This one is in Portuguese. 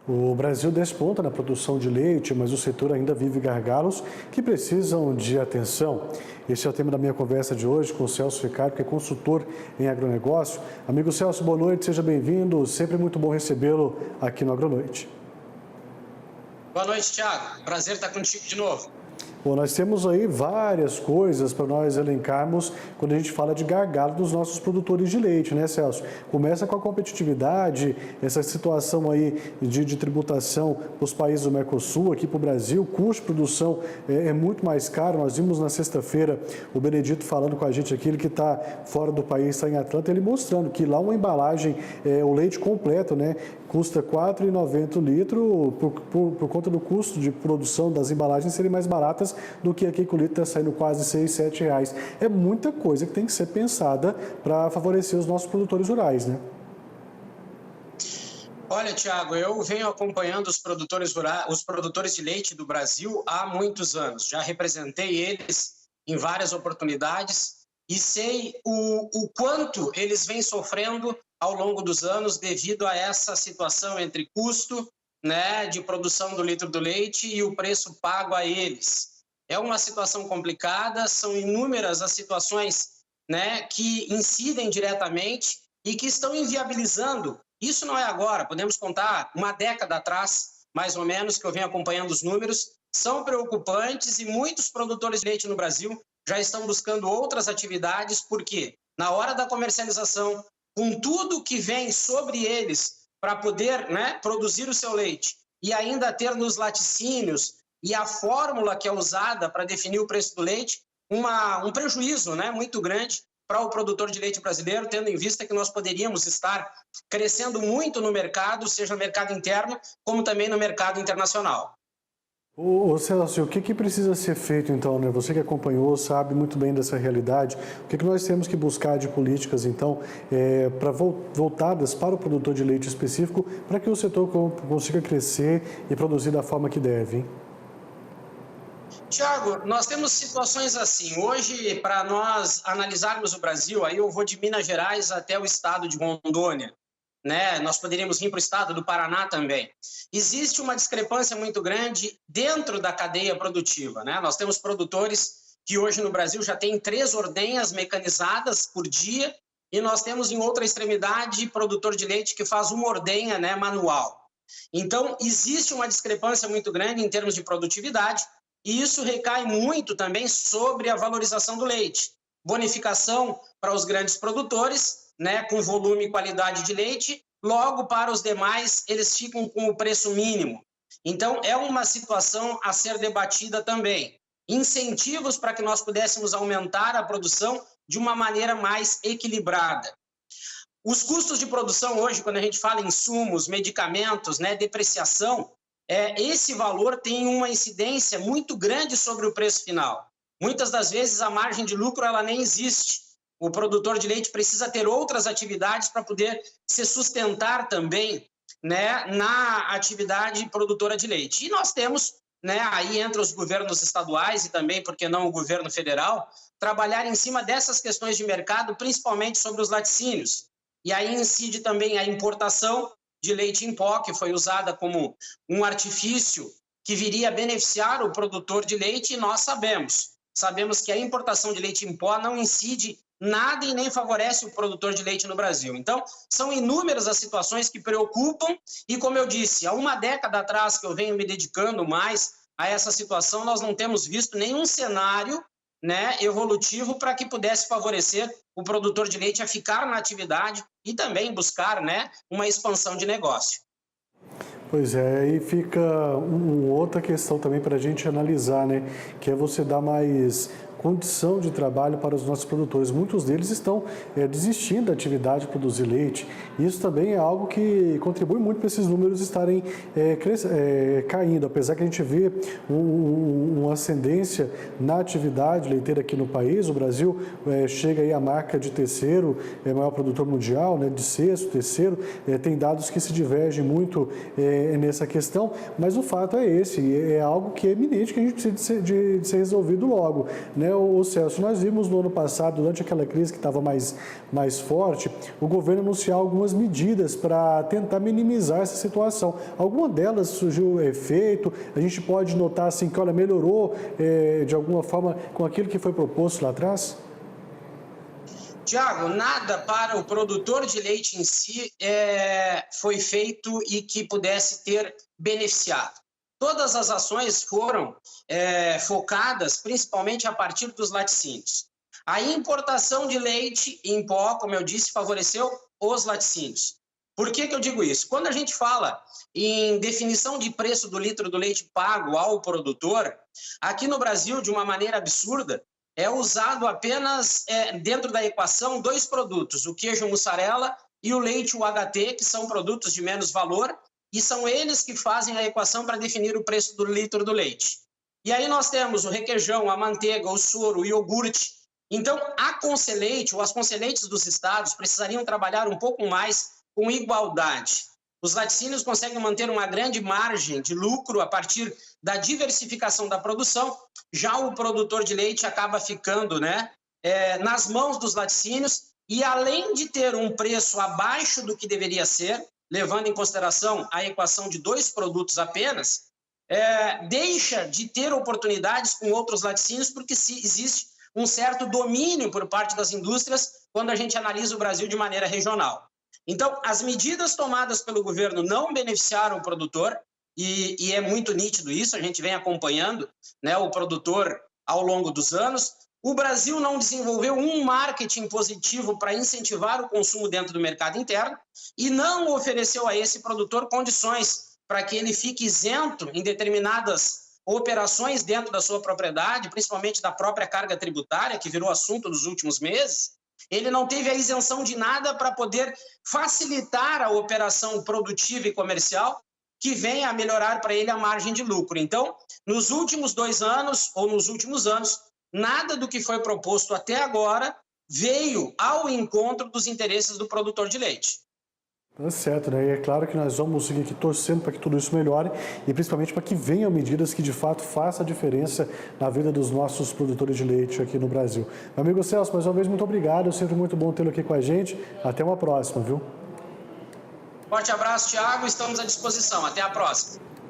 O Brasil desponta na produção de leite, mas o setor ainda vive gargalos que precisam de atenção. Esse é o tema da minha conversa de hoje com o Celso Ricardo, que é consultor em agronegócio. Amigo Celso, boa noite, seja bem-vindo. Sempre muito bom recebê-lo aqui no Agronoite. Boa noite, Thiago. Prazer estar contigo de novo. Bom, nós temos aí várias coisas para nós elencarmos quando a gente fala de gargalo dos nossos produtores de leite, né, Celso? Começa com a competitividade, essa situação aí de tributação para os países do Mercosul, aqui para o Brasil, o custo de produção é muito mais caro. Nós vimos na sexta-feira o Benedito falando com a gente aqui, ele que está fora do país, está em Atlanta, ele mostrando que lá uma embalagem, o leite completo, né, custa R$ 4,90 o litro por conta do custo de produção das embalagens serem mais baratas do que aqui que o litro está saindo quase R$ 6, R$ 7 reais. É muita coisa que tem que ser pensada para favorecer os nossos produtores rurais, né? Olha, Thiago, eu venho acompanhando os produtores rurais, os produtores de leite do Brasil há muitos anos. Já representei eles em várias oportunidades e sei o quanto eles vêm sofrendo ao longo dos anos devido a essa situação entre custo, né, de produção do litro do leite e o preço pago a eles. É uma situação complicada, são inúmeras as situações, né, que incidem diretamente e que estão inviabilizando. Isso não é agora, podemos contar uma década atrás, mais ou menos, que eu venho acompanhando os números, são preocupantes e muitos produtores de leite no Brasil já estão buscando outras atividades, porque na hora da comercialização, com tudo que vem sobre eles para poder, né, produzir o seu leite e ainda ter nos laticínios e a fórmula que é usada para definir o preço do leite, um prejuízo, né, muito grande para o produtor de leite brasileiro, tendo em vista que nós poderíamos estar crescendo muito no mercado, seja no mercado interno, como também no mercado internacional. Ô Celso, o que precisa ser feito então, né? Você que acompanhou, sabe muito bem dessa realidade. O que nós temos que buscar de políticas então, voltadas para o produtor de leite específico, para que o setor consiga crescer e produzir da forma que deve, hein? Tiago, nós temos situações assim. Hoje, para nós analisarmos o Brasil, aí eu vou de Minas Gerais até o estado de Rondônia, né? Nós poderíamos vir para o estado do Paraná também. Existe uma discrepância muito grande dentro da cadeia produtiva, né? Nós temos produtores que hoje no Brasil já têm 3 ordenhas mecanizadas por dia e nós temos em outra extremidade produtor de leite que faz uma ordenha, né, manual. Então, existe uma discrepância muito grande em termos de produtividade e isso recai muito também sobre a valorização do leite. Bonificação para os grandes produtores, né, com volume e qualidade de leite, logo para os demais eles ficam com o preço mínimo. Então é uma situação a ser debatida também. Incentivos para que nós pudéssemos aumentar a produção de uma maneira mais equilibrada. Os custos de produção hoje, quando a gente fala em insumos, medicamentos, né, depreciação, esse valor tem uma incidência muito grande sobre o preço final. Muitas das vezes a margem de lucro ela nem existe. O produtor de leite precisa ter outras atividades para poder se sustentar também, né, na atividade produtora de leite. E nós temos, né, aí entre os governos estaduais e também, por que não, o governo federal, trabalhar em cima dessas questões de mercado, principalmente sobre os laticínios. E aí incide também a importação de leite em pó, que foi usada como um artifício que viria a beneficiar o produtor de leite, e nós sabemos que a importação de leite em pó não incide nada e nem favorece o produtor de leite no Brasil. Então, são inúmeras as situações que preocupam e, como eu disse, há uma década atrás que eu venho me dedicando mais a essa situação, nós não temos visto nenhum cenário, né, evolutivo para que pudesse favorecer o produtor de leite a ficar na atividade e também buscar, né, uma expansão de negócio. Pois é, aí fica outra questão também para a gente analisar, né? Que é você dar mais condição de trabalho para os nossos produtores. Muitos deles estão desistindo da atividade de produzir leite. Isso também é algo que contribui muito para esses números estarem caindo, apesar que a gente vê uma ascendência na atividade leiteira aqui no país. O Brasil chega aí à marca de terceiro, maior produtor mundial, né, de sexto, terceiro. Tem dados que se divergem muito nessa questão, mas o fato é esse, é algo que é eminente, que a gente precisa de ser resolvido logo, né? o Celso, nós vimos no ano passado, durante aquela crise que estava mais forte, o governo anunciar algumas medidas para tentar minimizar essa situação. Alguma delas surgiu efeito? A gente pode notar assim que, olha, melhorou de alguma forma com aquilo que foi proposto lá atrás? Tiago, nada para o produtor de leite em si foi feito e que pudesse ter beneficiado. Todas as ações foram focadas principalmente a partir dos laticínios. A importação de leite em pó, como eu disse, favoreceu os laticínios. Por que eu digo isso? Quando a gente fala em definição de preço do litro do leite pago ao produtor, aqui no Brasil, de uma maneira absurda, é usado apenas dentro da equação dois produtos, o queijo mussarela e o leite UHT, que são produtos de menos valor, e são eles que fazem a equação para definir o preço do litro do leite. E aí nós temos o requeijão, a manteiga, o soro, o iogurte. Então, a Conselheite, ou as conselheites dos estados, precisariam trabalhar um pouco mais com igualdade. Os laticínios conseguem manter uma grande margem de lucro a partir da diversificação da produção, já o produtor de leite acaba ficando nas mãos dos laticínios e, além de ter um preço abaixo do que deveria ser, levando em consideração a equação de dois produtos apenas, deixa de ter oportunidades com outros laticínios, porque existe um certo domínio por parte das indústrias quando a gente analisa o Brasil de maneira regional. Então, as medidas tomadas pelo governo não beneficiaram o produtor, e é muito nítido isso, a gente vem acompanhando o produtor ao longo dos anos. O Brasil não desenvolveu um marketing positivo para incentivar o consumo dentro do mercado interno e não ofereceu a esse produtor condições para que ele fique isento em determinadas operações dentro da sua propriedade, principalmente da própria carga tributária, que virou assunto nos últimos meses. Ele não teve a isenção de nada para poder facilitar a operação produtiva e comercial que venha a melhorar para ele a margem de lucro. Então, nos últimos 2 anos, ou nos últimos anos, nada do que foi proposto até agora veio ao encontro dos interesses do produtor de leite. Tá certo, né? E é claro que nós vamos seguir aqui torcendo para que tudo isso melhore e principalmente para que venham medidas que de fato façam a diferença na vida dos nossos produtores de leite aqui no Brasil. Meu amigo Celso, mais uma vez, muito obrigado. É sempre muito bom tê-lo aqui com a gente. Até uma próxima, viu? Forte abraço, Thiago. Estamos à disposição. Até a próxima.